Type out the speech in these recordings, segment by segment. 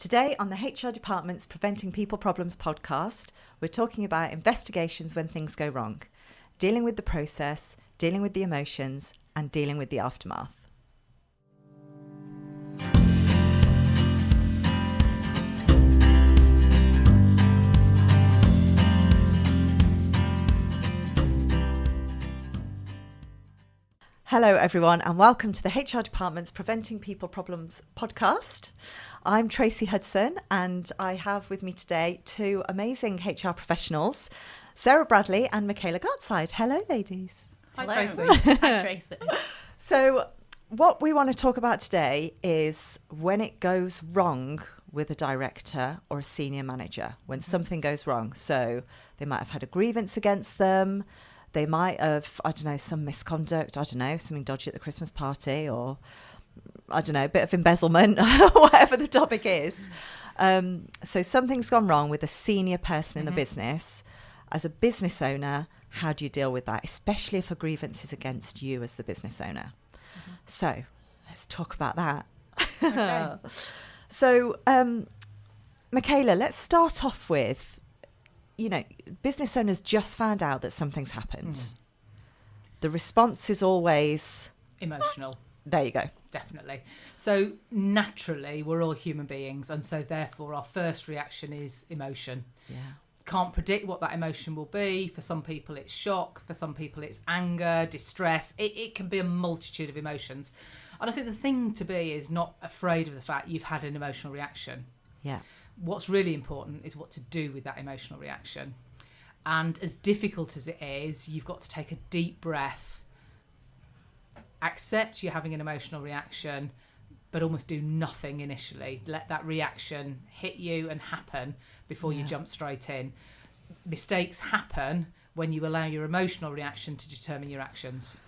Today on the HR Department's Preventing People Problems podcast, we're talking about investigations when things go wrong, dealing with the process, dealing with the emotions, and dealing with the aftermath. Hello everyone and welcome to the HR Department's Preventing People Problems podcast. I'm Tracey Hudson and I have with me today two amazing HR professionals, Sarah Bradley and Michaela Gartside. Hello ladies. Hi Hello. Tracey. Hi Tracey. So what we want to talk about today is when it goes wrong with a director or a senior manager, when something goes wrong. So they might have had a grievance against them. They might have, some misconduct, something dodgy at the Christmas party or, a bit of embezzlement, whatever the topic is. So something's gone wrong with a senior person in the business. As a business owner, how do you deal with that, especially if a grievance is against you as the business owner? So let's talk about that. Okay. So, Michaela, let's start off with, business owners just found out that something's happened. The response is always Emotional. There you go. Definitely. So naturally, we're all human beings, and so therefore our first reaction is emotion. Yeah. Can't predict what that emotion will be. For some people it's shock, for some people it's anger, distress. It can be a multitude of emotions. And I think the thing to be is not afraid of the fact you've had an emotional reaction. Yeah. What's really important is what to do with that emotional reaction. And as difficult as it is, you've got to take a deep breath, accept you're having an emotional reaction, but almost do nothing initially. Let that reaction hit you and happen before you jump straight in. Mistakes happen when you allow your emotional reaction to determine your actions.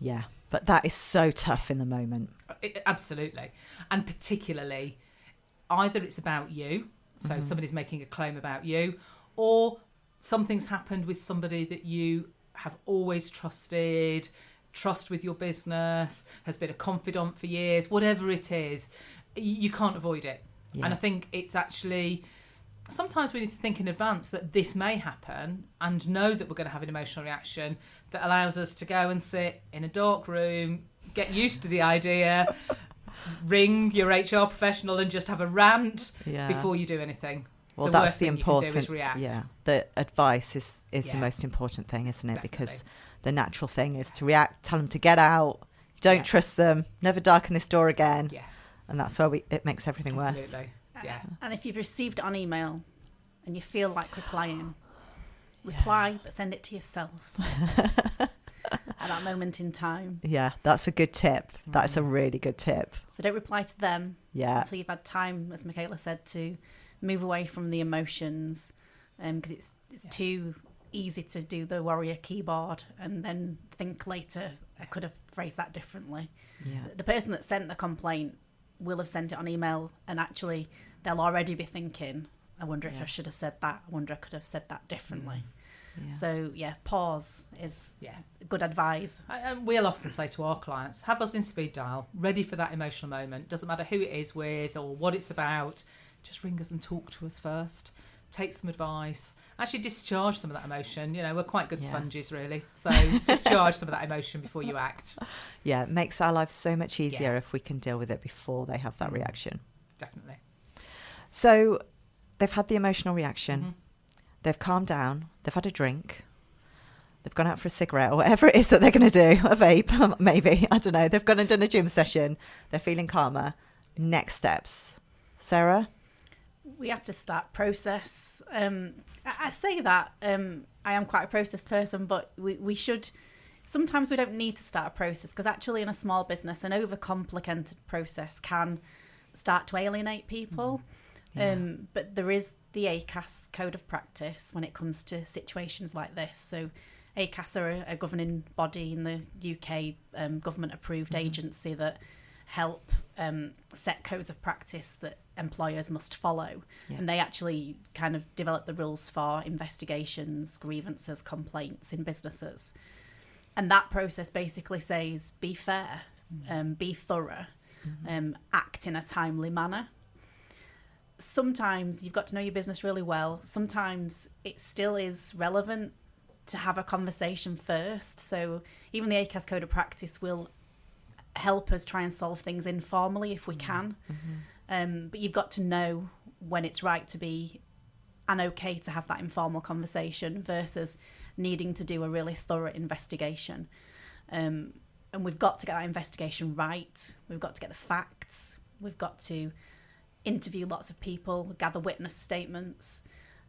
Yeah. But that is so tough in the moment. Absolutely. And particularly, either it's about you, so somebody's making a claim about you, or something's happened with somebody that you have always trusted, trust with your business, has been a confidant for years, whatever it is, you can't avoid it. Yeah. And I think it's actually, sometimes we need to think in advance that this may happen and know that we're going to have an emotional reaction that allows us to go and sit in a dark room, get used to the idea, ring your HR professional and just have a rant before you do anything. Well, The that's worst the thing you can do important. is react. Yeah, the advice is the Yeah. most important thing, isn't it? Definitely. Because the natural thing is to react, tell them to get out, don't trust them, never darken this door again, Yeah, and that's where it makes everything worse. absolutely. Yeah. And if you've received it on email and you feel like replying, reply, but send it to yourself at that moment in time. Yeah, that's a good tip. That's a really good tip. So don't reply to them Yeah, until you've had time, as Michaela said, to move away from the emotions, because it's too easy to do the warrior keyboard and then think later, I could have phrased that differently. yeah, The person that sent the complaint will have sent it on email, and actually they'll already be thinking, I wonder if I should have said that. I wonder I could have said that differently. yeah. So pause is Yeah. good advice. And we'll often say to our clients, have us in speed dial, ready for that emotional moment. Doesn't matter who it is with or what it's about. Just ring us and talk to us first. Take some advice. Actually discharge some of that emotion. We're quite good sponges, really. So discharge some of that emotion before you act. Yeah, it makes our lives so much easier if we can deal with it before they have that reaction. Definitely. So they've had the emotional reaction. They've calmed down. They've had a drink. They've gone out for a cigarette or whatever it is that they're going to do, a vape, maybe. I don't know. They've gone and done a gym session. They're feeling calmer. Next steps. Sarah? We have to start process. I say that I am quite a process person, but we should. Sometimes we don't need to start a process because actually, in a small business, an overcomplicated process can start to alienate people. But there is the ACAS code of practice when it comes to situations like this. So ACAS are a governing body in the UK, government-approved agency that help set codes of practice that employers must follow. Yeah. And they actually kind of develop the rules for investigations, grievances, complaints in businesses. And that process basically says be fair, be thorough, act in a timely manner. sometimes you've got to know your business really well. Sometimes it still is relevant to have a conversation first. So even the ACAS Code of Practice will help us try and solve things informally if we can. But you've got to know when it's right to be and okay to have that informal conversation versus needing to do a really thorough investigation. And we've got to get that investigation right. We've got to get the facts. We've got to interview lots of people, gather witness statements.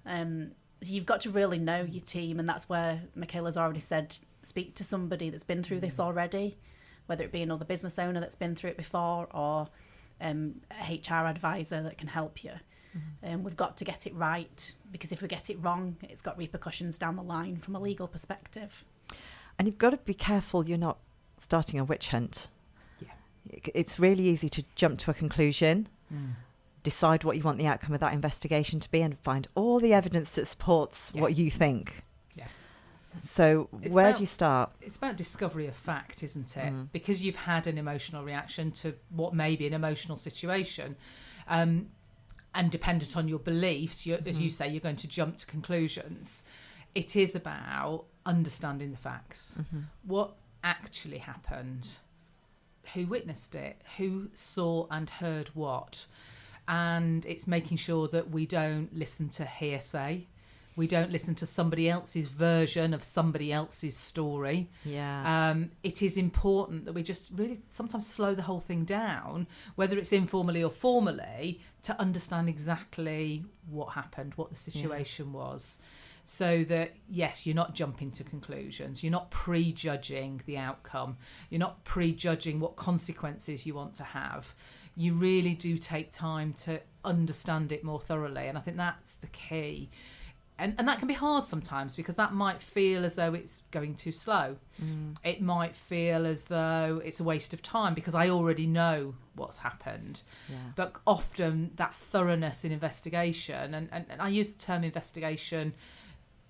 So you've got to really know your team, and that's where Michaela's already said, speak to somebody that's been through this already, whether it be another business owner that's been through it before or a HR advisor that can help you. We've got to get it right, because if we get it wrong, it's got repercussions down the line from a legal perspective. And you've got to be careful you're not starting a witch hunt. Yeah. It's really easy to jump to a conclusion, decide what you want the outcome of that investigation to be, and find all the evidence that supports what you think. Yeah. So where do you start? It's about discovery of fact, isn't it? Because you've had an emotional reaction to what may be an emotional situation. And dependent on your beliefs, as you say, you're going to jump to conclusions. It is about understanding the facts. What actually happened? Who witnessed it? Who saw and heard what? And it's making sure that we don't listen to hearsay. We don't listen to somebody else's version of somebody else's story. Yeah. It is important that we just really sometimes slow the whole thing down, whether it's informally or formally, to understand exactly what happened, what the situation was. So that, yes, you're not jumping to conclusions. You're not prejudging the outcome. You're not prejudging what consequences you want to have. You really do take time to understand it more thoroughly. And I think that's the key. And that can be hard sometimes, because that might feel as though it's going too slow. It might feel as though it's a waste of time because I already know what's happened. But often that thoroughness in investigation, and I use the term investigation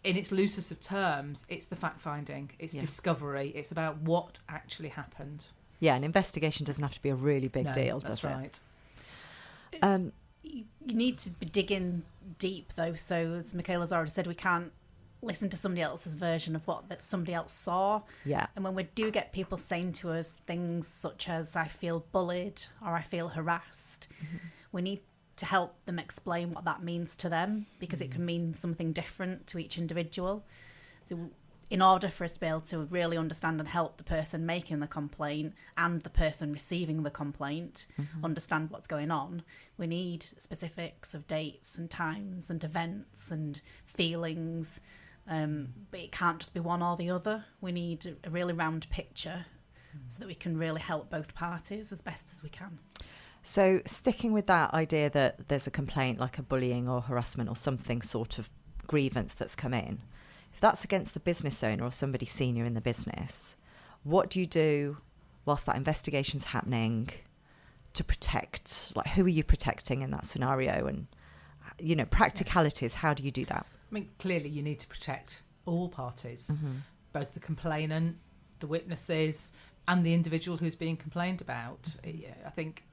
in its loosest of terms, it's the fact-finding, it's discovery, it's about what actually happened. Yeah, an investigation doesn't have to be a really big deal, does it? That's right. You need to be digging deep, though. So as Michaela's already said, we can't listen to somebody else's version of what that somebody else saw. Yeah. And when we do get people saying to us things such as, I feel bullied or I feel harassed, we need to help them explain what that means to them, because it can mean something different to each individual. So in order for us to be able to really understand and help the person making the complaint and the person receiving the complaint understand what's going on, we need specifics of dates and times and events and feelings. But it can't just be one or the other. We need a really round picture so that we can really help both parties as best as we can. So sticking with that idea that there's a complaint like a bullying or harassment or something sort of grievance that's come in, if that's against the business owner or somebody senior in the business, what do you do whilst that investigation's happening to protect? Like, who are you protecting in that scenario? And, you know, practicalities, how do you do that? I mean, clearly you need to protect all parties, both the complainant, the witnesses, and the individual who's being complained about. I think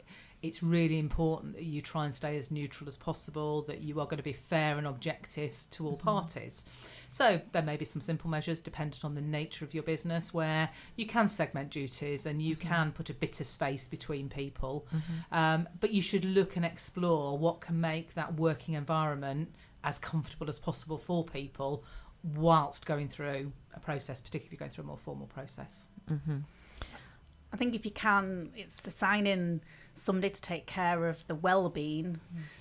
it's really important that you try and stay as neutral as possible, that you are going to be fair and objective to all parties. So there may be some simple measures dependent on the nature of your business where you can segment duties and you can put a bit of space between people. But you should look and explore what can make that working environment as comfortable as possible for people whilst going through a process, particularly if you're going through a more formal process. I think if you can, it's assigning somebody to take care of the well-being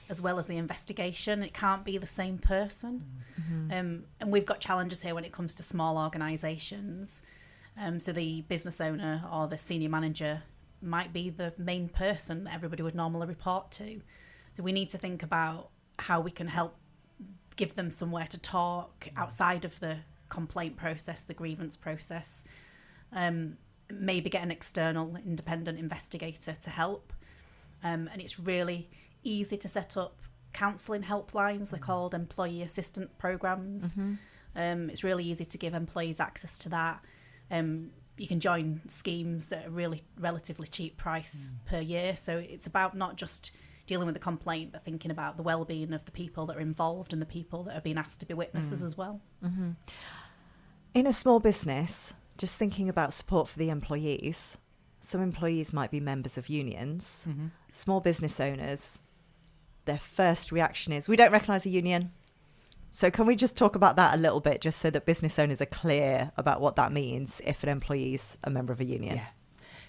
as well as the investigation. It can't be the same person. And we've got challenges here when it comes to small organisations. So the business owner or the senior manager might be the main person that everybody would normally report to. So we need to think about how we can help give them somewhere to talk outside of the complaint process, the grievance process. Maybe get an external independent investigator to help. And it's really easy to set up counselling helplines. They're called employee assistant programs. It's really easy to give employees access to that. You can join schemes at a really relatively cheap price per year. So it's about not just dealing with the complaint, but thinking about the well-being of the people that are involved and the people that are being asked to be witnesses as well. Mm-hmm. In a small business, just thinking about support for the employees, some employees might be members of unions. Mm-hmm. Small business owners, their first reaction is, we don't recognise a union. So can we just talk about that a little bit, just so that business owners are clear about what that means if an employee's a member of a union? Yeah.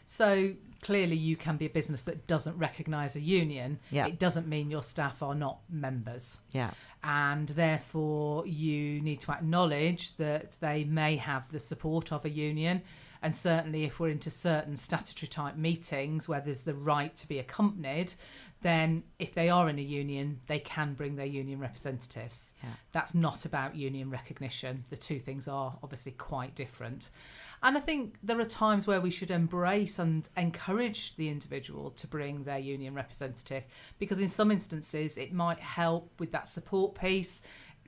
So clearly you can be a business that doesn't recognise a union. Yeah. It doesn't mean your staff are not members. Yeah. And therefore you need to acknowledge that they may have the support of a union. And certainly if we're into certain statutory type meetings where there's the right to be accompanied, then if they are in a union, they can bring their union representatives. Yeah. That's not about union recognition. The two things are obviously quite different. And I think there are times where we should embrace and encourage the individual to bring their union representative, because in some instances it might help with that support piece.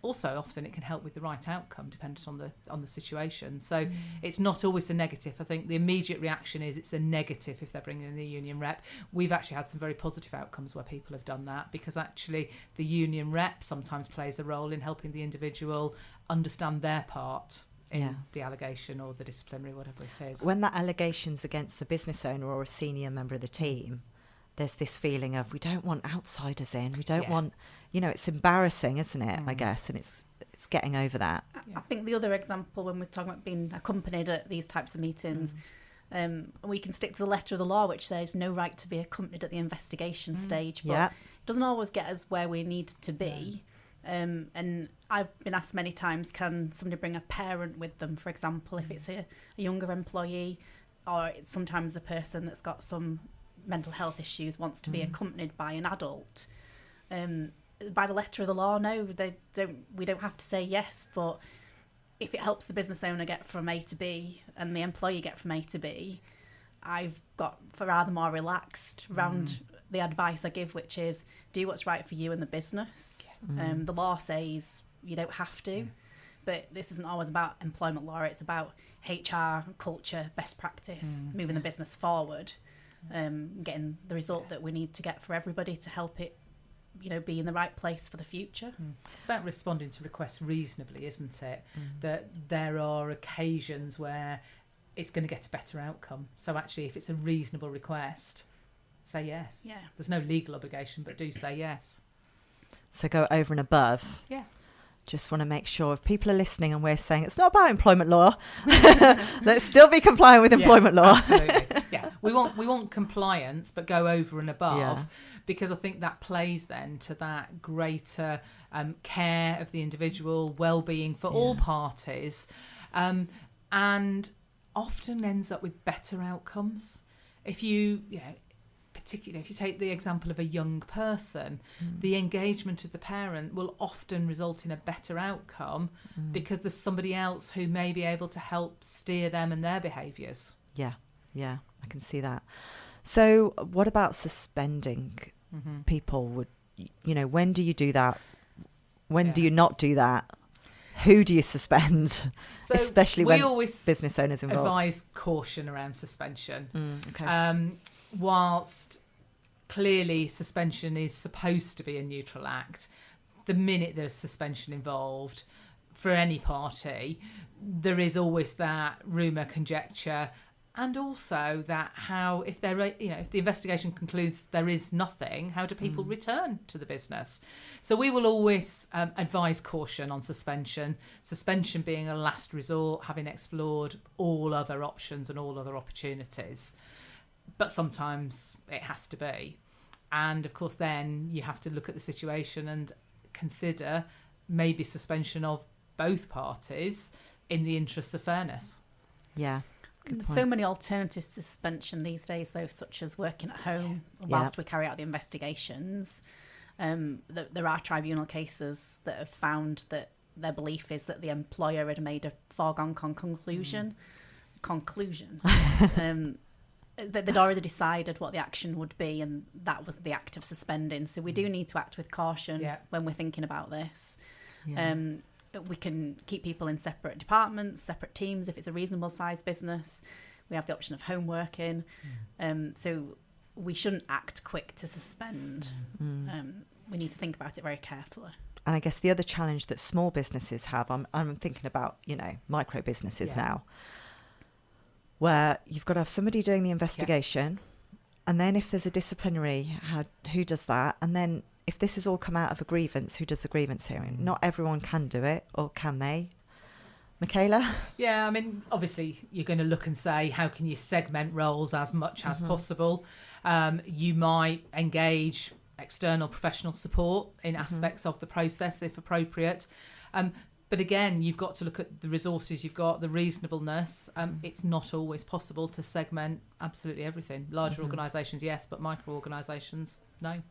Also, often it can help with the right outcome, dependent on the situation. So it's not always a negative. I think the immediate reaction is it's a negative if they're bringing in the union rep. We've actually had some very positive outcomes where people have done that, because actually the union rep sometimes plays a role in helping the individual understand their part in the allegation or the disciplinary, whatever it is. When that allegation's against the business owner or a senior member of the team, there's this feeling of, we don't want outsiders in. We don't want, it's embarrassing, isn't it? I guess, and it's getting over that. I think the other example, when we're talking about being accompanied at these types of meetings, we can stick to the letter of the law, which says no right to be accompanied at the investigation stage, but it doesn't always get us where we need to be. And I've been asked many times, can somebody bring a parent with them, for example, if it's a younger employee, or it's sometimes a person that's got some mental health issues wants to be accompanied by an adult. By the letter of the law, no, we don't have to say yes, but if it helps the business owner get from A to B and the employee get from A to B, I've got rather more relaxed around the advice I give, which is do what's right for you and the business. The law says you don't have to, but this isn't always about employment law. It's about HR, culture, best practice, moving the business forward, getting the result that we need to get for everybody to help it, be in the right place for the future. It's about responding to requests reasonably, isn't it? That there are occasions where it's going to get a better outcome. So actually, if it's a reasonable request, say yes. Yeah. There's no legal obligation, but do say yes. So go over and above. Yeah. Just want to make sure if people are listening and we're saying it's not about employment law, let's still be compliant with employment law. Absolutely. Yeah, we want compliance, but go over and above, because I think that plays then to that greater care of the individual, well-being for all parties, and often ends up with better outcomes. If particularly if you take the example of a young person, the engagement of the parent will often result in a better outcome because there's somebody else who may be able to help steer them and their behaviours. Yeah, I can see that. So what about suspending people? When do you do that? When do you not do that? Who do you suspend? So especially we when always business owners involved. Advise caution around suspension. Okay. Whilst clearly suspension is supposed to be a neutral act, the minute there's suspension involved for any party, there is always that rumour, conjecture, and also that if the investigation concludes there is nothing, how do people return to the business? So we will always advise caution on suspension being a last resort, having explored all other options and all other opportunities. But sometimes it has to be. And of course, then you have to look at the situation and consider maybe suspension of both parties in the interests of fairness. Yeah. There's so many alternatives to suspension these days, though, such as working at home whilst we carry out the investigations. There are tribunal cases that have found that their belief is that the employer had made a foregone conclusion. That they'd already decided what the action would be, and that was the act of suspending. So we do need to act with caution when we're thinking about this. We can keep people in separate departments, separate teams if it's a reasonable sized business. We have the option of home working. So we shouldn't act quick to suspend. We need to think about it very carefully. And I guess the other challenge that small businesses have, I'm thinking about, micro businesses now, where you've got to have somebody doing the investigation. And then if there's a disciplinary, who does that? And then if this has all come out of a grievance, who does the grievance hearing? Not everyone can do it, or can they? Michaela? Yeah, I mean, obviously, you're going to look and say, how can you segment roles as much as possible? You might engage external professional support in aspects of the process, if appropriate. But again, you've got to look at the resources you've got, the reasonableness. It's not always possible to segment absolutely everything. Larger organisations, yes, but micro organisations, no.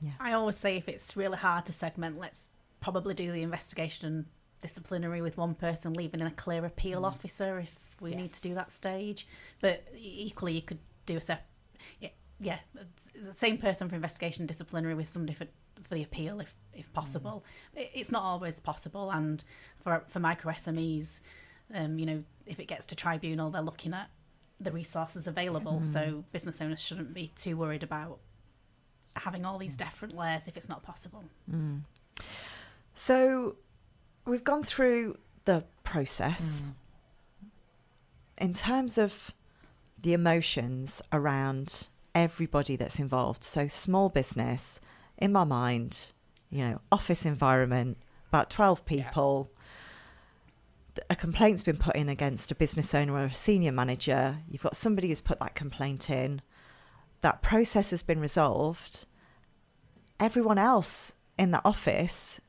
Yeah. I always say if it's really hard to segment, let's probably do the investigation disciplinary with one person, leaving in a clear appeal officer if we need to do that stage. But equally, you could do the same person for investigation disciplinary with somebody for the appeal if possible. It's not always possible, and for micro SMEs, if it gets to tribunal, they're looking at the resources available. So business owners shouldn't be too worried about having all these different layers if it's not possible. So we've gone through the process. In terms of the emotions around everybody that's involved, so small business, in my mind, office environment, about 12 people, a complaint's been put in against a business owner or a senior manager, you've got somebody who's put that complaint in, that process has been resolved, everyone else in the office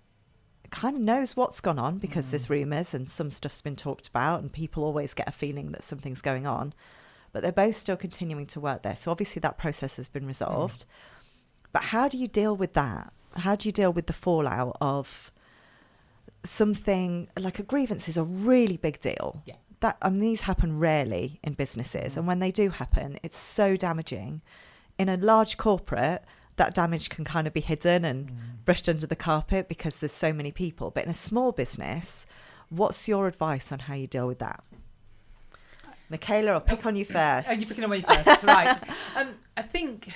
kind of knows what's gone on because there's rumours and some stuff's been talked about and people always get a feeling that something's going on, but they're both still continuing to work there. So obviously that process has been resolved. But how do you deal with that? How do you deal with the fallout of something like a grievance is a really big deal? These happen rarely in businesses. And when they do happen, it's so damaging. In a large corporate, that damage can kind of be hidden and brushed under the carpet because there's so many people. But in a small business, what's your advice on how you deal with that? Michaela, I'll pick on you first. Oh, you're picking on me first, right. I think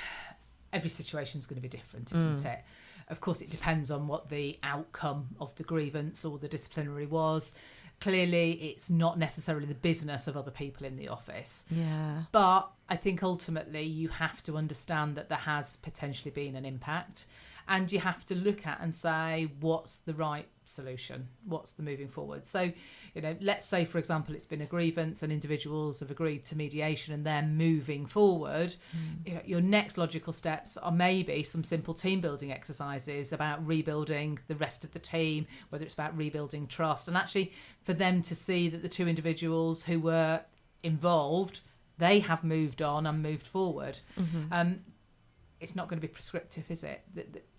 every situation is going to be different, isn't it? Of course, it depends on what the outcome of the grievance or the disciplinary was. Clearly, it's not necessarily the business of other people in the office. Yeah. But I think ultimately you have to understand that there has potentially been an impact, and you have to look at and say, what's the right solution? What's the moving forward? So, let's say, for example, it's been a grievance and individuals have agreed to mediation and they're moving forward. Your next logical steps are maybe some simple team building exercises about rebuilding the rest of the team, whether it's about rebuilding trust, and actually for them to see that the two individuals who were involved, they have moved on and moved forward. It's not going to be prescriptive, is it?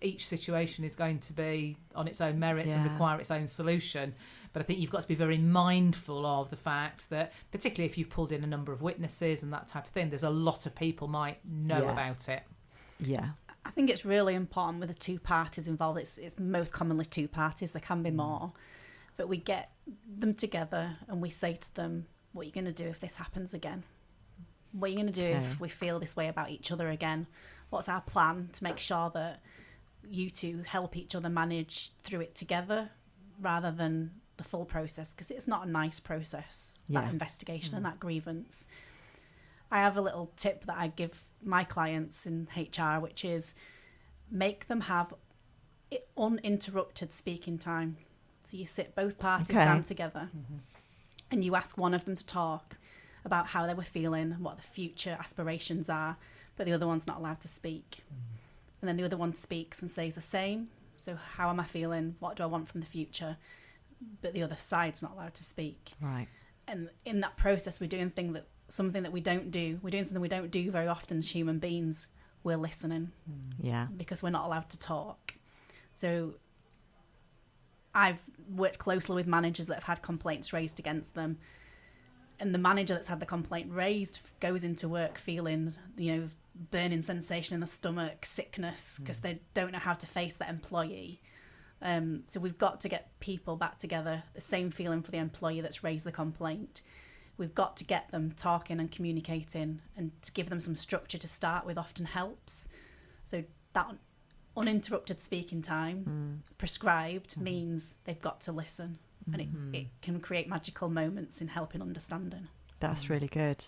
Each situation is going to be on its own merits and require its own solution. But I think you've got to be very mindful of the fact that, particularly if you've pulled in a number of witnesses and that type of thing, there's a lot of people might know about it. Yeah. I think it's really important with the two parties involved. It's most commonly two parties. There can be more. But we get them together and we say to them, what are you going to do if this happens again? What are you going to do if we feel this way about each other again? What's our plan to make sure that you two help each other manage through it together rather than the full process? Because it's not a nice process, that investigation and that grievance. I have a little tip that I give my clients in HR, which is make them have uninterrupted speaking time. So you sit both parties down together and you ask one of them to talk about how they were feeling, what the future aspirations are, but the other one's not allowed to speak. And then the other one speaks and says the same. So how am I feeling? What do I want from the future? But the other side's not allowed to speak. Right. And in that process, we're doing something that we don't do. We're doing something we don't do very often as human beings. We're listening. Yeah. Because we're not allowed to talk. So I've worked closely with managers that have had complaints raised against them. And the manager that's had the complaint raised goes into work feeling, burning sensation in the stomach, sickness, because they don't know how to face that employee. So we've got to get people back together, the same feeling for the employee that's raised the complaint, we've got to get them talking and communicating, and to give them some structure to start with often helps. So that uninterrupted speaking time prescribed means they've got to listen, and it can create magical moments in helping understanding. That's really good.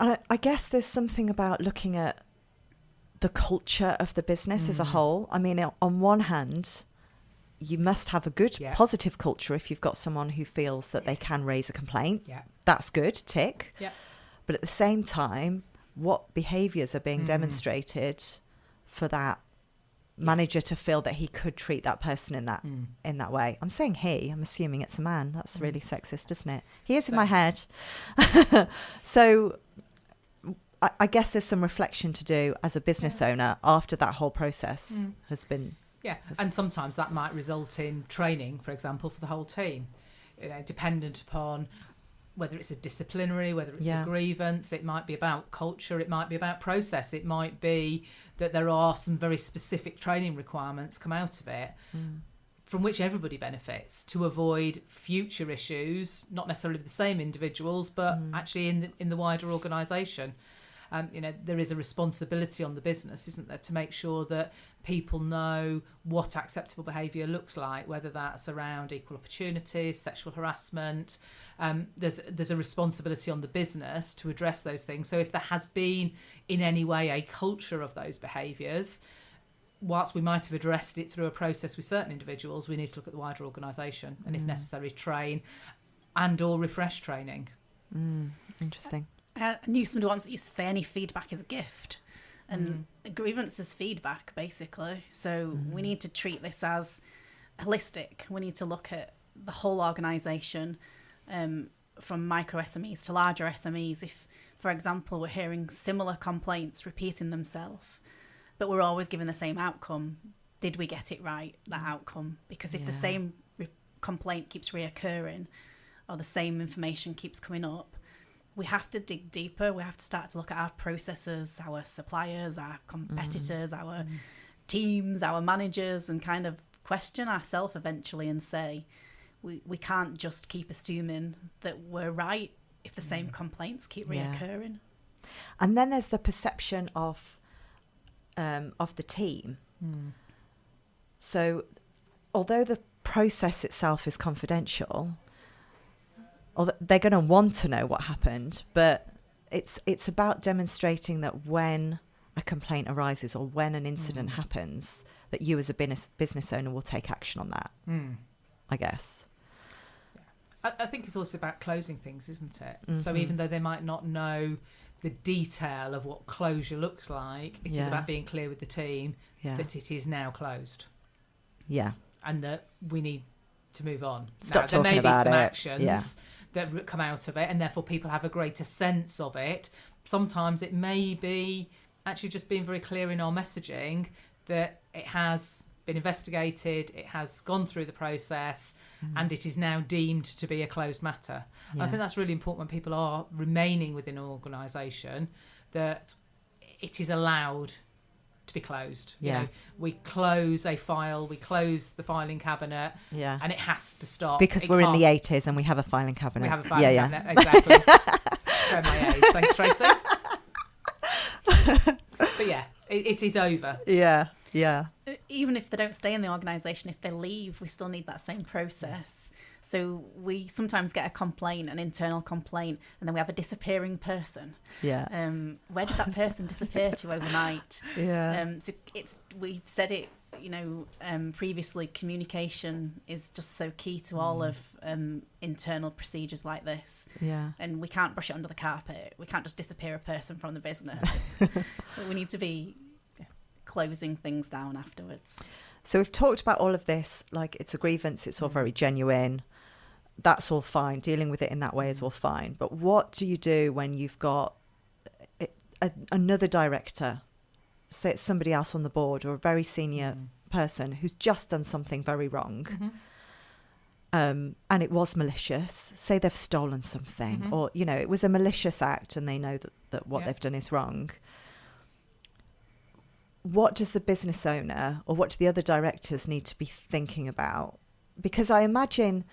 And I guess there's something about looking at the culture of the business as a whole. I mean, on one hand, you must have a good, positive culture if you've got someone who feels that they can raise a complaint. Yeah. That's good, tick. Yeah. But at the same time, what behaviours are being demonstrated for that manager to feel that he could treat that person in that way? I'm saying he, I'm assuming it's a man. That's really sexist, isn't it? He is in my head. So I guess there's some reflection to do as a business owner after that whole process has been... Yeah, and sometimes that might result in training, for example, for the whole team, dependent upon whether it's a disciplinary, whether it's a grievance. It might be about culture, it might be about process, it might be that there are some very specific training requirements come out of it from which everybody benefits, to avoid future issues, not necessarily with the same individuals, but actually in the wider organisation. There is a responsibility on the business, isn't there, to make sure that people know what acceptable behaviour looks like, whether that's around equal opportunities, sexual harassment. There's a responsibility on the business to address those things. So if there has been in any way a culture of those behaviours, whilst we might have addressed it through a process with certain individuals, we need to look at the wider organisation and, if necessary, train and or refresh training. Interesting. I knew somebody once that used to say any feedback is a gift, and a grievance is feedback, basically. So we need to treat this as holistic. We need to look at the whole organisation, from micro SMEs to larger SMEs. If, for example, we're hearing similar complaints repeating themselves, but we're always given the same outcome, did we get it right, that outcome? Because if the same complaint keeps reoccurring, or the same information keeps coming up, we have to dig deeper. We have to start to look at our processes, our suppliers, our competitors, our teams, our managers, and kind of question ourselves eventually and say, we can't just keep assuming that we're right if the same complaints keep reoccurring. And then there's the perception of the team. So although the process itself is confidential, they're going to want to know what happened, but it's about demonstrating that when a complaint arises or when an incident happens, that you as a business owner will take action on that, I guess. I think it's also about closing things, isn't it? So even though they might not know the detail of what closure looks like, it is about being clear with the team that it is now closed. Yeah. And that we need to move on. Stop talking about it. There may be some actions that come out of it, and therefore people have a greater sense of it. Sometimes it may be actually just being very clear in our messaging that it has been investigated, it has gone through the process, and it is now deemed to be a closed matter. I think that's really important when people are remaining within an organisation, that it is allowed to be closed. You know, we close a file, we close the filing cabinet, and it has to stop. Because we're in the 80s and we have a filing cabinet. We have a filing cabinet, exactly. Show my age. Thanks, Tracey. But yeah, it is over. Yeah. Even if they don't stay in the organisation, if they leave, we still need that same process. So we sometimes get a complaint, an internal complaint, and then we have a disappearing person. Where did that person disappear to overnight? So we said it, previously, communication is just so key to all of internal procedures like this. And we can't brush it under the carpet. We can't just disappear a person from the business. We need to be closing things down afterwards. So we've talked about all of this, like it's a grievance, it's all very genuine. That's all fine. Dealing with it in that way is all fine. But what do you do when you've got another director, say it's somebody else on the board or a very senior person who's just done something very wrong, and it was malicious, say they've stolen something, or, it was a malicious act and they know that what they've done is wrong. What does the business owner or what do the other directors need to be thinking about? Because I imagine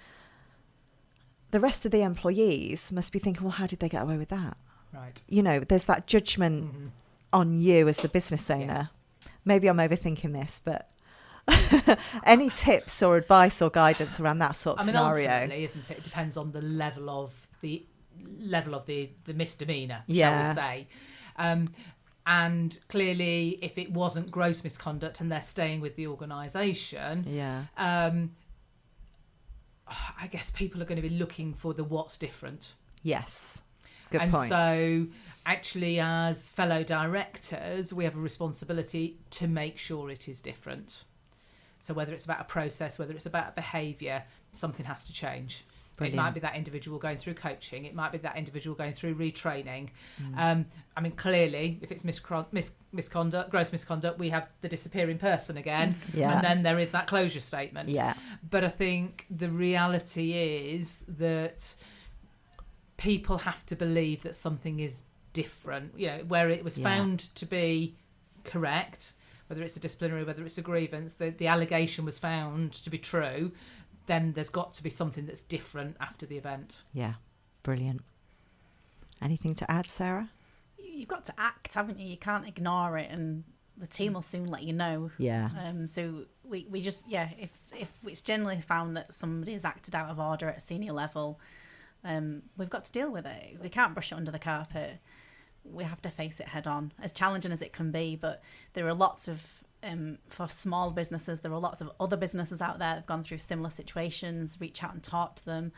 the rest of the employees must be thinking, well, how did they get away with that? Right. You know, there's that judgment on you as the business owner. Maybe I'm overthinking this, but any tips or advice or guidance around that sort of scenario? Ultimately, isn't it? It depends on the level of the misdemeanor, Yeah. shall we say. And clearly, if it wasn't gross misconduct and they're staying with the organisation, I guess people are going to be looking for the what's different. Yes. Good and point. So actually, as fellow directors, we have a responsibility to make sure it is different. So whether it's about a process, whether it's about a behaviour, something has to change. Brilliant. It might be that individual going through coaching. It might be that individual going through retraining. I mean, clearly, if it's misconduct, gross misconduct, we have the disappearing person again. Yeah. And then there is that closure statement. Yeah. But I think the reality is that people have to believe that something is different. You know, where it was found to be correct, whether it's a disciplinary, whether it's a grievance, the allegation was found to be true, then there's got to be something that's different after the event. Yeah, brilliant. Anything to add, Sarah? You've got to act, haven't you? You can't ignore it, and the team will soon let you know. Yeah. So we just, if it's generally found that somebody has acted out of order at a senior level, we've got to deal with it. We can't brush it under the carpet. We have to face it head on, as challenging as it can be. But there are lots of, for small businesses, there are lots of other businesses out there that have gone through similar situations. Reach out and talk to them,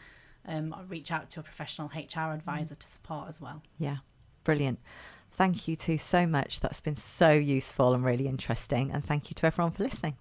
or reach out to a professional HR advisor to support as well. Yeah, brilliant. Thank you two so much. That's been so useful and really interesting. And thank you to everyone for listening.